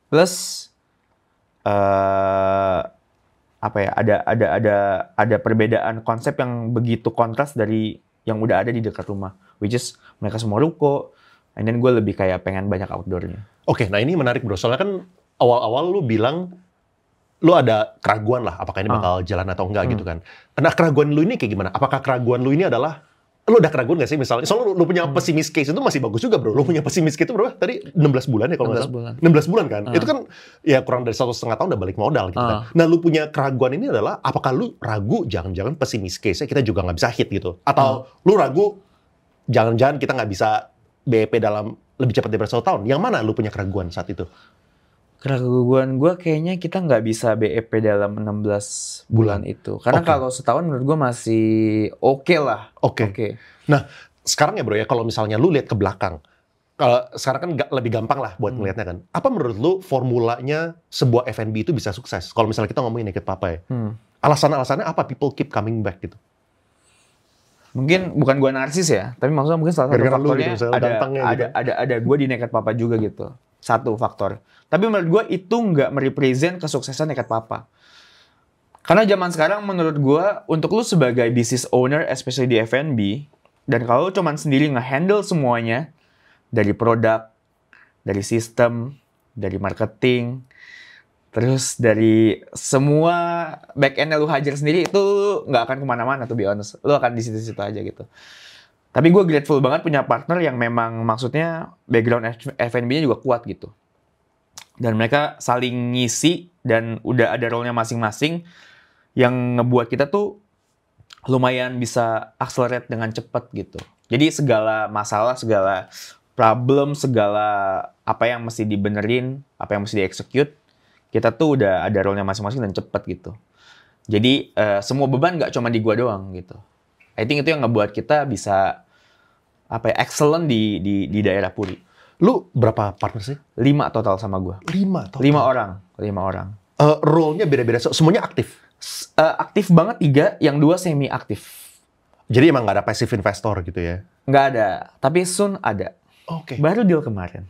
Plus ada perbedaan konsep yang begitu kontras dari yang udah ada di dekat rumah, which is mereka semua ruko, and then gue lebih kayak pengen banyak outdoornya. Oke, nah ini menarik bro, soalnya kan awal-awal lu bilang lu ada keraguan lah, apakah ini bakal jalan atau enggak gitu kan. Nah keraguan lu ini kayak gimana? Apakah keraguan lu ini adalah, lu udah keraguan gak sih misalnya? Soalnya lu punya pesimis case itu masih bagus juga bro. Lu punya pesimis case itu berapa? Tadi 16 bulan ya kalau nggak salah? 16 bulan kan? Itu kan ya kurang dari 1,5 tahun udah balik modal gitu kan. Nah lu punya keraguan ini adalah, apakah lu ragu jangan-jangan pesimis case-nya kita juga nggak bisa hit gitu? Atau lu ragu jangan-jangan kita nggak bisa BEP dalam lebih cepat dari 1 tahun? Yang mana lu punya keraguan saat itu? Keraguan gue kayaknya kita nggak bisa BEP dalam 16 bulan itu. Karena kalau setahun menurut gue masih oke lah. Oke. Nah, sekarang ya bro ya, kalau misalnya lu lihat ke belakang, kalau sekarang kan lebih gampang lah buat melihatnya kan. Apa menurut lu formulanya sebuah F&B itu bisa sukses? Kalau misalnya kita ngomongin Naked Papa ya. Alasan-alasannya apa people keep coming back gitu? Mungkin bukan gue narsis ya, tapi maksudnya mungkin salah satu faktornya gitu, ada gue di Naked Papa juga gitu. Satu faktor. Tapi menurut gue itu nggak merepresent kesuksesan Naked Papa. Karena zaman sekarang menurut gue, untuk lu sebagai business owner, especially di F&B, dan kalau lu cuman sendiri nge-handle semuanya, dari produk, dari sistem, dari marketing, terus dari semua back-end lu hajar sendiri, itu nggak akan kemana-mana, to be honest. Lu akan di situ-situ aja gitu. Tapi gue grateful banget punya partner yang memang maksudnya background F&B-nya juga kuat gitu. Dan mereka saling ngisi dan udah ada role-nya masing-masing yang ngebuat kita tuh lumayan bisa accelerate dengan cepat gitu. Jadi segala masalah, segala problem, segala apa yang mesti dibenerin, apa yang mesti di-execute, kita tuh udah ada role-nya masing-masing dan cepat gitu. Jadi semua beban nggak cuma di gua doang gitu. I think itu yang ngebuat kita bisa excellent di daerah Puri. Lu berapa partner sih? 5 total sama gua. 5 total? 5 orang. Role-nya beda-beda, semuanya aktif? Aktif banget 3, yang 2 semi aktif. Jadi emang nggak ada passive investor gitu ya? Nggak ada, tapi soon ada. Oke. Baru deal kemarin.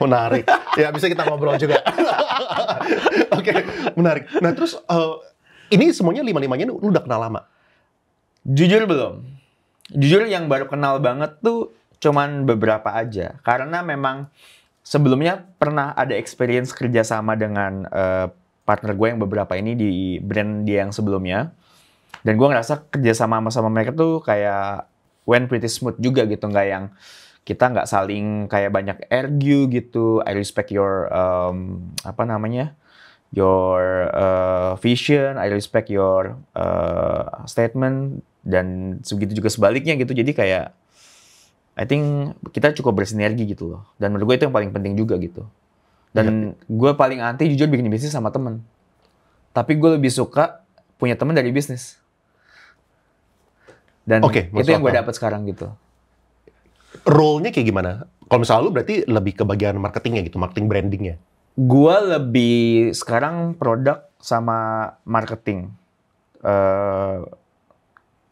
Menarik. Ya bisa kita ngobrol juga. Oke, menarik. Nah terus ini semuanya 5-5-nya lu udah kenal lama? Jujur belum. Jujur yang baru kenal banget tuh cuman beberapa aja. Karena memang sebelumnya pernah ada experience kerjasama dengan partner gue yang beberapa ini di brand dia yang sebelumnya. Dan gue ngerasa kerjasama sama mereka tuh kayak went pretty smooth juga gitu. Nggak yang kita nggak saling kayak banyak argue gitu. I respect your your vision, I respect your statement, dan segitu juga sebaliknya gitu. Jadi kayak I think kita cukup bersinergi gitu loh. Dan menurut gue itu yang paling penting juga gitu. Dan gue paling anti jujur bikin bisnis sama temen. Tapi gue lebih suka punya temen dari bisnis. Dan itu yang gue dapat sekarang gitu. Role-nya kayak gimana? Kalau misalnya lu berarti lebih ke bagian marketingnya gitu, marketing brandingnya. Gue lebih sekarang produk sama marketing.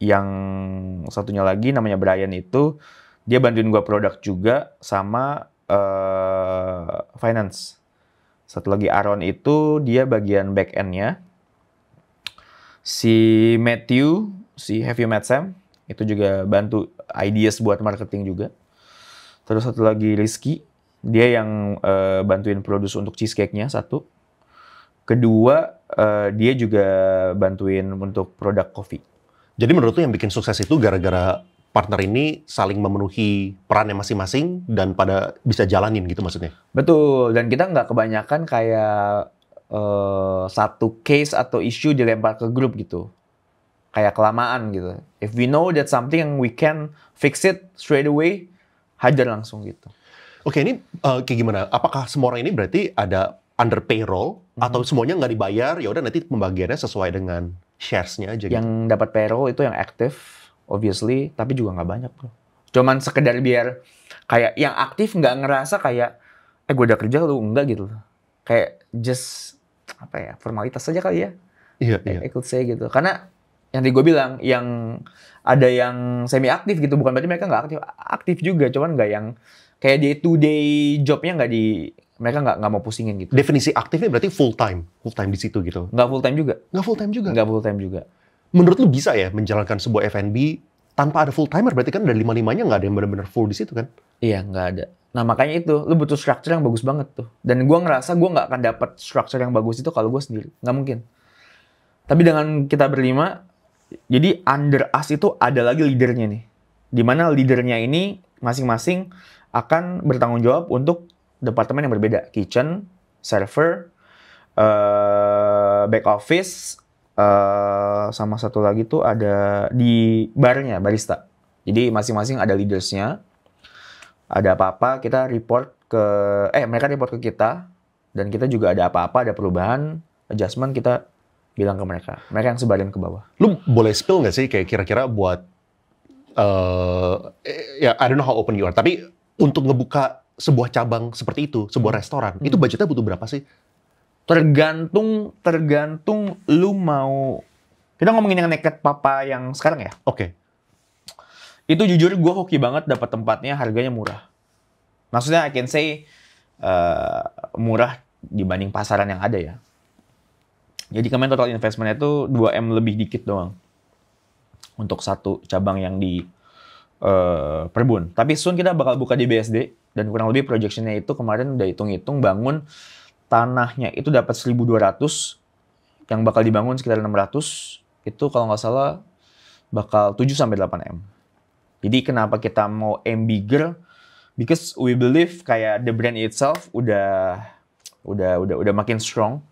Yang satunya lagi namanya Brian itu, dia bantuin gue produk juga sama finance. Satu lagi Aaron itu dia bagian back end-nya. Si Matthew, si Have You Met Sam, itu juga bantu ideas buat marketing juga. Terus satu lagi Rizky, dia yang bantuin produce untuk cheesecake-nya satu. Kedua, dia juga bantuin untuk produk coffee. Jadi menurut lu yang bikin sukses itu gara-gara partner ini saling memenuhi perannya masing-masing dan pada bisa jalanin gitu maksudnya? Betul, dan kita nggak kebanyakan kayak satu case atau isu dilempar ke grup gitu. Kayak kelamaan gitu. If we know that something we can fix it straight away, hajar langsung gitu. Oke, ini kayak gimana? Apakah semua orang ini berarti ada under payroll atau semuanya nggak dibayar, ya udah nanti pembagiannya sesuai dengan shares-nya aja Yang gitu. dapat payroll itu yang aktif, obviously, tapi juga nggak banyak bro. Cuman sekedar biar kayak yang aktif nggak ngerasa kayak, gue udah kerja lu enggak gitu. Kayak just apa ya, formalitas saja kali ya. Iya. I could say gitu. Karena yang tadi gue bilang, yang ada yang semi aktif gitu, bukan berarti mereka nggak aktif, aktif juga, cuman nggak yang kayak day to day jobnya nggak di, mereka nggak mau pusingin gitu. Definisi aktifnya berarti full time di situ gitu. Nggak full time juga. Nggak full time juga. Nggak full time juga. Menurut lu bisa ya menjalankan sebuah F&B tanpa ada full timer? Berarti kan dari 5-5-nya nggak ada yang benar-benar full di situ kan? Iya, nggak ada. Nah makanya itu, lu butuh structure yang bagus banget tuh. Dan gue ngerasa gue nggak akan dapat structure yang bagus itu kalau gue sendiri. Nggak mungkin. Tapi dengan kita berlima, jadi under us itu ada lagi leadernya nih. Dimana leadernya ini masing-masing akan bertanggung jawab untuk departemen yang berbeda. Kitchen, server, back office, sama satu lagi tuh ada di barnya, barista. Jadi masing-masing ada leadersnya. Ada apa-apa, kita report ke, mereka report ke kita. Dan kita juga ada apa-apa, ada perubahan, adjustment, kita bilang ke mereka. Mereka yang sebarin ke bawah. Lu boleh spill nggak sih kayak kira-kira buat, ya I don't know how open you are, tapi untuk ngebuka sebuah cabang seperti itu, sebuah restoran, itu budgetnya butuh berapa sih? Tergantung lu mau, kita ngomongin yang Naked Papa yang sekarang ya. Oke. Itu jujur gue hoki banget dapat tempatnya, harganya murah. Maksudnya I can say murah dibanding pasaran yang ada ya. Jadi kemarin total investment itu 2M lebih dikit doang. Untuk satu cabang yang di Perbun. Tapi soon kita bakal buka di BSD. Dan kurang lebih projection-nya itu kemarin udah hitung-hitung bangun tanahnya itu dapat 1.200. Yang bakal dibangun sekitar 600. Itu kalau nggak salah bakal 7-8M. Jadi kenapa kita mau aim bigger? Because we believe kayak the brand itself udah makin strong.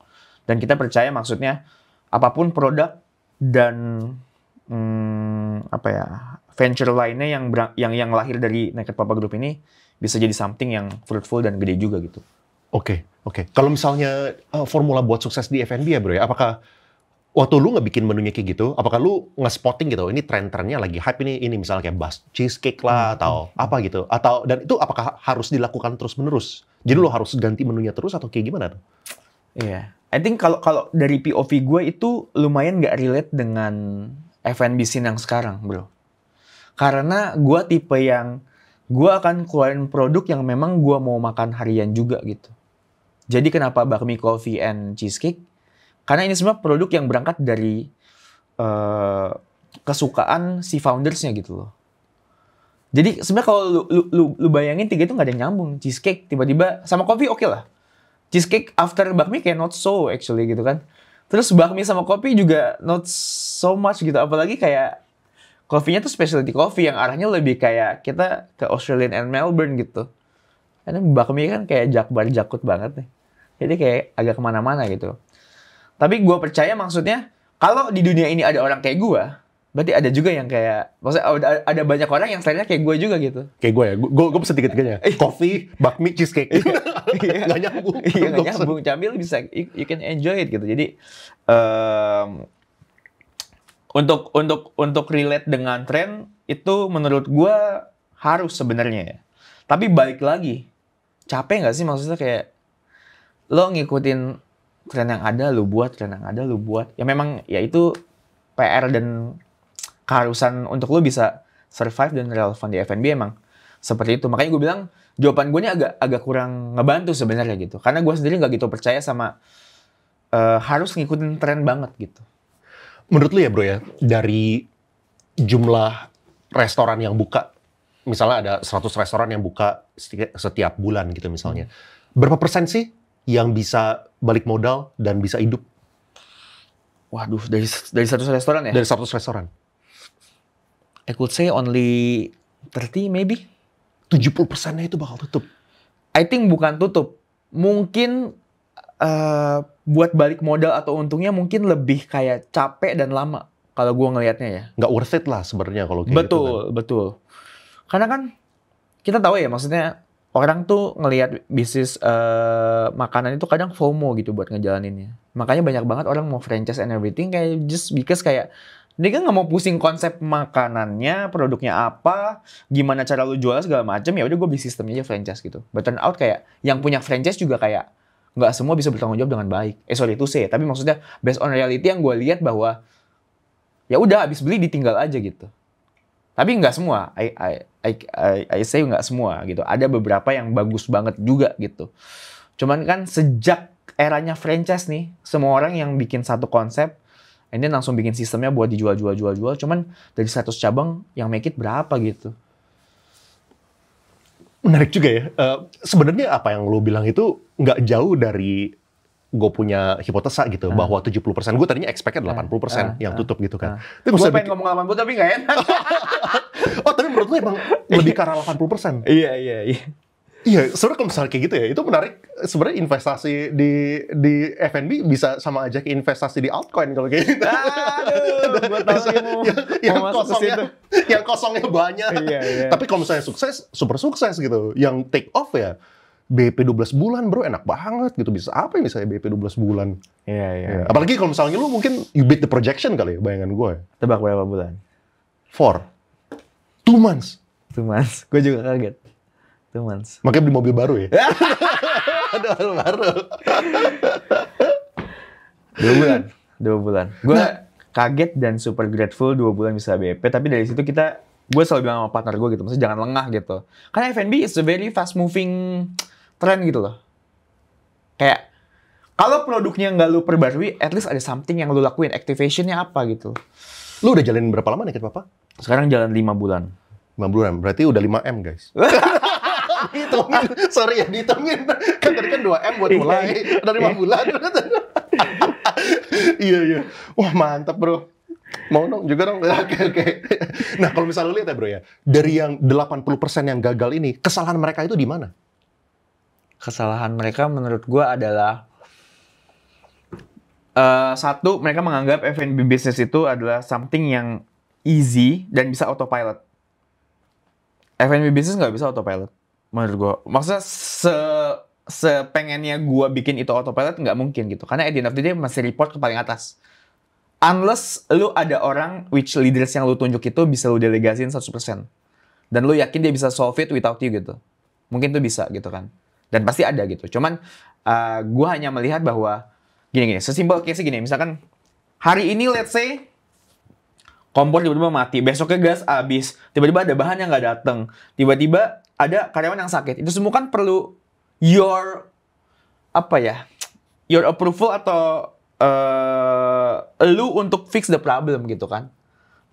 Dan kita percaya maksudnya apapun produk dan venture lainnya yang lahir dari Naked Papa Group ini bisa jadi something yang fruitful dan gede juga gitu. Oke. Kalau misalnya formula buat sukses di F&B ya bro ya, apakah waktu lu nggak bikin menunya kayak gitu, apakah lu nge-spotting gitu, ini tren-trennya lagi hype ini misalnya kayak bus cheesecake lah atau apa gitu, atau dan itu apakah harus dilakukan terus-menerus? Jadi lu harus ganti menunya terus atau kayak gimana tuh? Iya, I think kalau dari POV gue itu lumayan nggak relate dengan F&B scene yang sekarang, bro. Karena gue tipe yang gue akan keluarin produk yang memang gue mau makan harian juga gitu. Jadi kenapa bakmi coffee and cheesecake? Karena ini semua produk yang berangkat dari kesukaan si foundersnya gitu loh. Jadi sebenarnya kalau lu bayangin tiga itu nggak ada yang nyambung. Cheesecake tiba-tiba sama kopi oke lah. Cheesecake after bakmi kayak not so actually gitu kan. Terus bakmi sama kopi juga not so much gitu. Apalagi kayak kopinya tuh specialty coffee yang arahnya lebih kayak kita ke Australian and Melbourne gitu. Karena bakmi kan kayak Jakbar Jakut banget nih. Jadi kayak agak kemana-mana gitu. Tapi gue percaya maksudnya, kalau di dunia ini ada orang kayak gue, berarti ada juga yang kayak, maksudnya ada banyak orang yang stylenya kayak gue juga gitu. Kayak gue ya, gue pesen tiga-tiganya. Kopi, bakmi, cheesecake. Nggak nyambung. Iya, nggak nyambung. Cambil bisa, you can enjoy it gitu. Jadi, untuk relate dengan tren, itu menurut gue harus sebenarnya ya. Tapi balik lagi, capek nggak sih maksudnya kayak, lo ngikutin tren yang ada, lo buat. Ya memang, ya itu PR dan keharusan untuk lo bisa survive dan relevan di F&B emang seperti itu. Makanya gue bilang, jawaban gue ini agak kurang ngebantu sebenarnya gitu. Karena gue sendiri nggak gitu percaya sama harus ngikutin tren banget gitu. Menurut lu ya bro ya, dari jumlah restoran yang buka, misalnya ada 100 restoran yang buka setiap bulan gitu misalnya. Berapa persen sih yang bisa balik modal dan bisa hidup? Waduh, dari 100 restoran ya? Dari 100 restoran. I could say only 30 maybe. 70%-nya itu bakal tutup. I think bukan tutup. Mungkin buat balik modal atau untungnya mungkin lebih kayak capek dan lama. Kalau gue ngelihatnya ya. Nggak worth it lah sebenarnya kalau kayak gitu kan. Betul. Karena kan kita tahu ya maksudnya orang tuh ngelihat bisnis makanan itu kadang FOMO gitu buat ngejalaninnya. Makanya banyak banget orang mau franchise and everything kayak just because kayak dia kan nggak mau pusing konsep makanannya, produknya apa, gimana cara lu jual segala macam, ya udah gue beli sistemnya aja franchise gitu. But turn out kayak yang punya franchise juga kayak nggak semua bisa bertanggung jawab dengan baik. Sorry to say, tapi maksudnya based on reality yang gue lihat bahwa ya udah habis beli ditinggal aja gitu. Tapi nggak semua, I say nggak semua gitu. Ada beberapa yang bagus banget juga gitu. Cuman kan sejak eranya franchise nih, semua orang yang bikin satu konsep, and then langsung bikin sistemnya buat dijual. Cuman dari 100 cabang yang make it berapa gitu. Menarik juga ya. Sebenarnya apa yang lo bilang itu nggak jauh dari gue punya hipotesa gitu. Bahwa 70%. Gue tadinya expect-nya 80% yang tutup gitu kan. Gue pengen ngomong 80 tapi nggak enak. Oh, tapi menurut lo emang lebih ke arah 80%? Iya. Iya, sebenarnya kalau misalnya kayak gitu ya, itu menarik. Sebenarnya investasi di F&B bisa sama aja kayak investasi di altcoin kalau kayak gitu. Aduh, gue tahu yang kosongnya banyak. Iya. Tapi kalau misalnya sukses, super sukses gitu. Yang take off ya, BP 12 bulan bro, enak banget gitu. Bisa apa ya misalnya BP 12 bulan? Iya. Apalagi kalau misalnya lu mungkin you beat the projection kali ya, bayangan gue. Tebak berapa bulan? 2 months. 2 months. Gue juga kaget. 2 months. Makanya beli mobil baru ya? Ada baru. 2 bulan. Gue kaget dan super grateful 2 bulan bisa BP. Tapi dari situ gue selalu bilang sama partner gue gitu, maksudnya jangan lengah gitu. Karena F&B is a very fast moving trend gitu loh. Kayak, kalau produknya nggak lu perbarui, at least ada something yang lu lakuin. Activationnya apa gitu. Lu udah jalanin berapa lama nih, Papa? Sekarang jalan 5 bulan. 5 bulan, berarti udah 5M guys. Dihitungin, sorry ya dihitungin. Kan tadi kan 2M buat mulai, udah 5 bulan. Iya. Wah mantap bro. Mau dong juga dong. Oke. Nah kalau misalnya lu lihat ya bro ya, dari yang 80% yang gagal ini, kesalahan mereka itu di mana? Kesalahan mereka menurut gue adalah satu, mereka menganggap F&B business itu adalah something yang easy dan bisa autopilot. F&B business nggak bisa autopilot, menurut gue. Maksudnya sepengennya gue bikin itu autopilot nggak mungkin gitu. Karena at the end of the day masih report ke paling atas. Unless lu ada orang which leaders yang lu tunjuk itu bisa lu delegasiin 100%. Dan lu yakin dia bisa solve it without you gitu. Mungkin itu bisa gitu kan. Dan pasti ada gitu. Cuman gue hanya melihat bahwa gini, sesimpel case gini. Misalkan hari ini let's say kompor tiba-tiba mati, besoknya gas habis, tiba-tiba ada bahan yang nggak datang, tiba-tiba ada karyawan yang sakit. Itu semua kan perlu your approval atau lu untuk fix the problem gitu kan.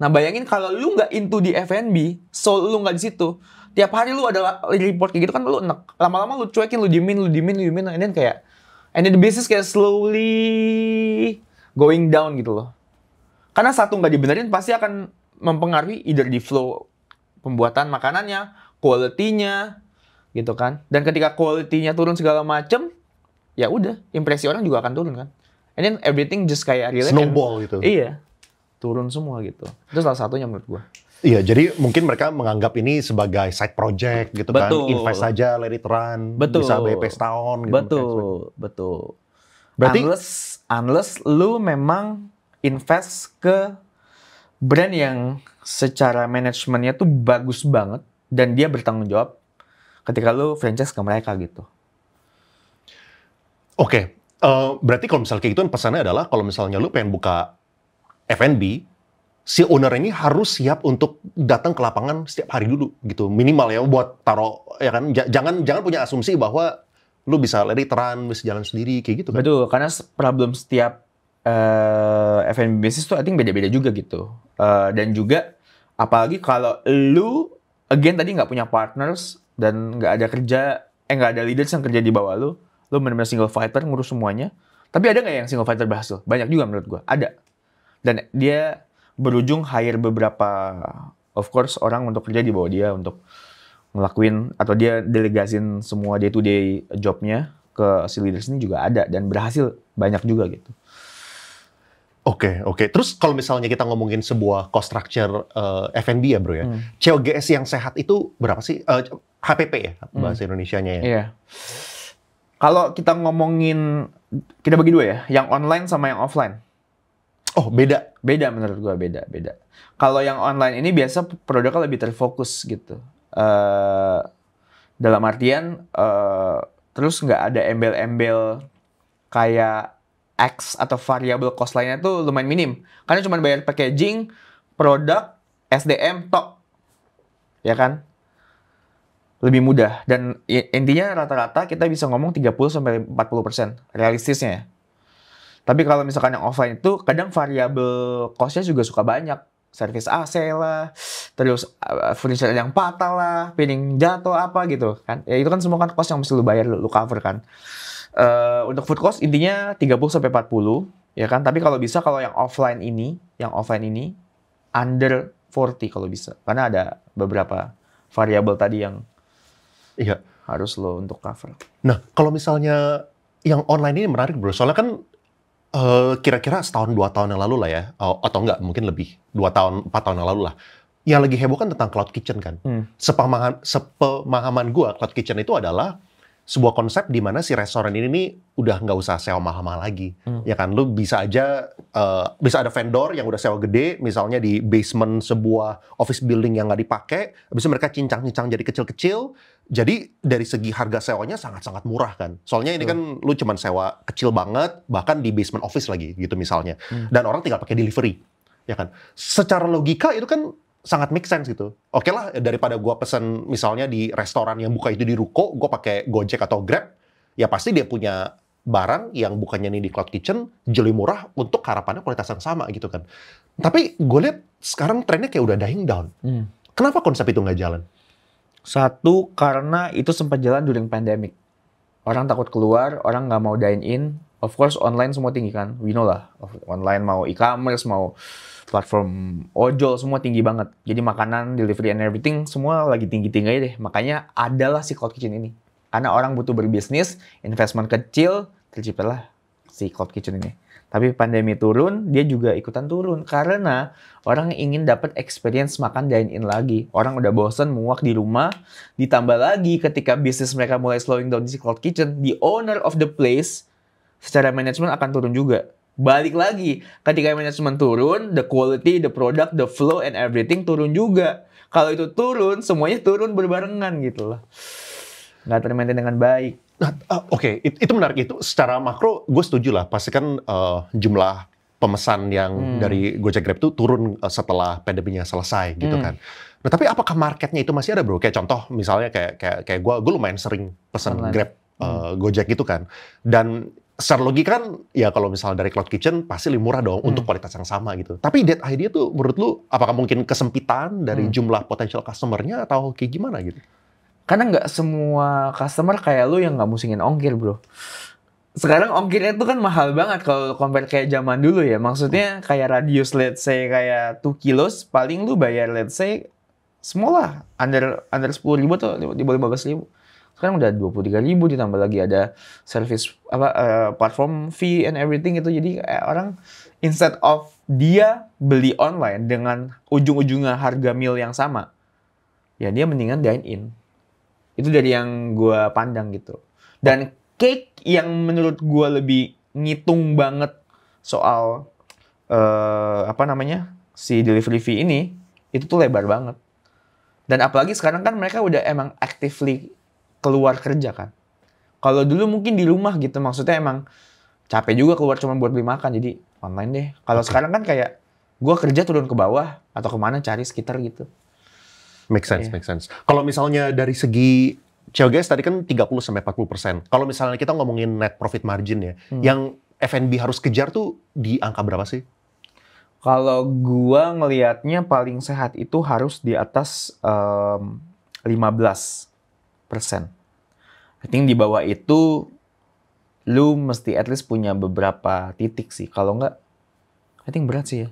Nah bayangin kalau lu nggak into di F&B, soul lu nggak di situ, tiap hari lu ada report kayak gitu kan lu enak. Lama-lama lu cuekin, lu diemin, and then the business kayak slowly going down gitu loh. Karena satu nggak dibenerin pasti akan mempengaruhi either di flow pembuatan makanannya, quality-nya, gitu kan. Dan ketika quality-nya turun segala macem, ya udah, impresi orang juga akan turun kan. And then everything just kayak relax. Snowball gitu. Iya, turun semua gitu. Itu salah satunya menurut gua. Iya, jadi mungkin mereka menganggap ini sebagai side project gitu kan. Invest saja, let it run, bisa BP setahun gitu. Betul. Berarti unless lu memang invest ke brand yang secara manajemennya tuh bagus banget dan dia bertanggung jawab ketika lu franchise ke mereka gitu. Oke. Berarti kalau misalnya kayak gitu pesannya adalah kalau misalnya lu pengen buka F&B, si owner ini harus siap untuk datang ke lapangan setiap hari dulu gitu. Minimal ya buat taruh ya kan. Jangan punya asumsi bahwa lu bisa let it run, bisa jalan sendiri kayak gitu kan. Betul, karena problem setiap F&B business tuh I think beda-beda juga gitu. Dan juga apalagi kalau lu again tadi nggak punya partners dan nggak ada leaders yang kerja di bawah lu benar-benar single fighter ngurus semuanya. Tapi ada nggak yang single fighter berhasil? Banyak juga menurut gua. Ada. Dan dia berujung hire beberapa of course orang untuk kerja di bawah dia untuk ngelakuin atau dia delegasin semua day to day jobnya ke si leaders ini juga ada dan berhasil banyak juga gitu. Oke. Terus kalau misalnya kita ngomongin sebuah cost structure F&B ya bro ya, COGS yang sehat itu berapa sih? HPP ya bahasa Indonesianya ya. Iya. Kalau kita ngomongin, kita bagi dua ya, yang online sama yang offline. Oh beda? Beda menurut gua, beda. Kalau yang online ini biasa produknya lebih terfokus gitu. Dalam artian, terus nggak ada embel-embel kayak X atau variable cost lainnya tuh lumayan minim. Karena cuma bayar packaging, produk, SDM, tok. Ya kan? Lebih mudah. Dan intinya rata-rata kita bisa ngomong 30-40% realistisnya ya. Tapi kalau misalkan yang offline itu kadang variabel cost-nya juga suka banyak. Servis AC lah, terus furniture yang patah lah, piring jatuh apa gitu kan. Ya itu kan semua kan cost yang mesti lu bayar, lu cover kan. Untuk food cost intinya 30-40 ya kan. Tapi kalau bisa kalau yang offline ini under 40 kalau bisa. Karena ada beberapa variabel tadi yang harus lo untuk cover. Nah, kalau misalnya yang online ini menarik bro, soalnya kan kira-kira setahun 2 tahun yang lalu lah ya, atau enggak mungkin lebih 2 tahun 4 tahun yang lalu lah. Yang lagi heboh kan tentang cloud kitchen kan. Sepemahaman gua cloud kitchen itu adalah sebuah konsep di mana si restoran ini nih udah nggak usah sewa mahal-mahal lagi, ya kan? Lu bisa aja bisa ada vendor yang udah sewa gede, misalnya di basement sebuah office building yang nggak dipakai, habis itu mereka cincang-cincang jadi kecil-kecil, jadi dari segi harga sewanya sangat-sangat murah kan. Soalnya ini kan lu cuman sewa kecil banget, bahkan di basement office lagi gitu misalnya, dan orang tinggal pakai delivery, ya kan? Secara logika itu kan sangat make sense gitu. Oke lah, daripada gua pesen misalnya di restoran yang buka itu di ruko, gua pakai Gojek atau Grab, ya pasti dia punya barang yang bukannya nih di cloud kitchen, jeli murah untuk harapannya kualitas yang sama gitu kan. Tapi gue lihat sekarang trennya kayak udah dying down. Kenapa konsep itu nggak jalan? Satu, karena itu sempat jalan during pandemic. Orang takut keluar, orang nggak mau dine in. Of course online semua tinggi kan, we know lah. Online mau e-commerce, mau platform ojol, semua tinggi banget. Jadi makanan, delivery and everything, semua lagi tinggi-tinggi deh. Makanya adalah si cloud kitchen ini. Karena orang butuh berbisnis, investment kecil, terciptalah si cloud kitchen ini. Tapi pandemi turun, dia juga ikutan turun. Karena orang ingin dapat experience makan dine-in lagi. Orang udah bosen muak di rumah. Ditambah lagi ketika bisnis mereka mulai slowing down di si cloud kitchen, the owner of the place secara manajemen akan turun juga. Balik lagi, ketika manajemen turun, the quality, the product, the flow, and everything turun juga. Kalau itu turun, semuanya turun berbarengan gitu lah. Nggak termaintain dengan baik. Oke, itu menarik. Itu secara makro, gue setuju lah. Pasti kan jumlah pemesan yang dari Gojek Grab itu turun setelah pandeminya selesai gitu kan. Nah, tapi apakah marketnya itu masih ada bro? Kayak contoh, misalnya kayak gue lumayan sering pesan Grab Gojek gitu kan. Dan secara logika kan, ya kalau misalnya dari cloud kitchen pasti lebih murah dong untuk kualitas yang sama gitu. Tapi that idea tuh menurut lu, apakah mungkin kesempitan dari jumlah potential customer-nya atau kayak gimana gitu? Karena nggak semua customer kayak lu yang nggak musingin ongkir bro. Sekarang ongkirnya tuh kan mahal banget kalau compare kayak zaman dulu ya. Maksudnya kayak radius let's say kayak 2 kilos, paling lu bayar let's say small lah, under 10.000 atau di bawah 15.000. Sekarang udah 23.000, ditambah lagi ada service platform fee and everything itu. Jadi orang instead of dia beli online dengan ujung-ujungnya harga meal yang sama, ya dia mendingan dine in. Itu dari yang gue pandang gitu. Dan cake yang menurut gue lebih ngitung banget soal si delivery fee ini, itu tuh lebar banget. Dan apalagi sekarang kan mereka udah emang actively keluar kerja kan. Kalau dulu mungkin di rumah gitu, maksudnya emang capek juga keluar cuma buat beli makan, jadi online deh. Kalau sekarang kan kayak gue kerja turun ke bawah atau kemana cari sekitar gitu. Make sense. Kalau misalnya dari segi COGS tadi kan 30-40%. Kalau misalnya kita ngomongin net profit margin ya, yang F&B harus kejar tuh di angka berapa sih? Kalau gua ngelihatnya paling sehat itu harus di atas 15%. I think di bawah itu lu mesti at least punya beberapa titik sih. Kalau nggak, I think berat sih ya.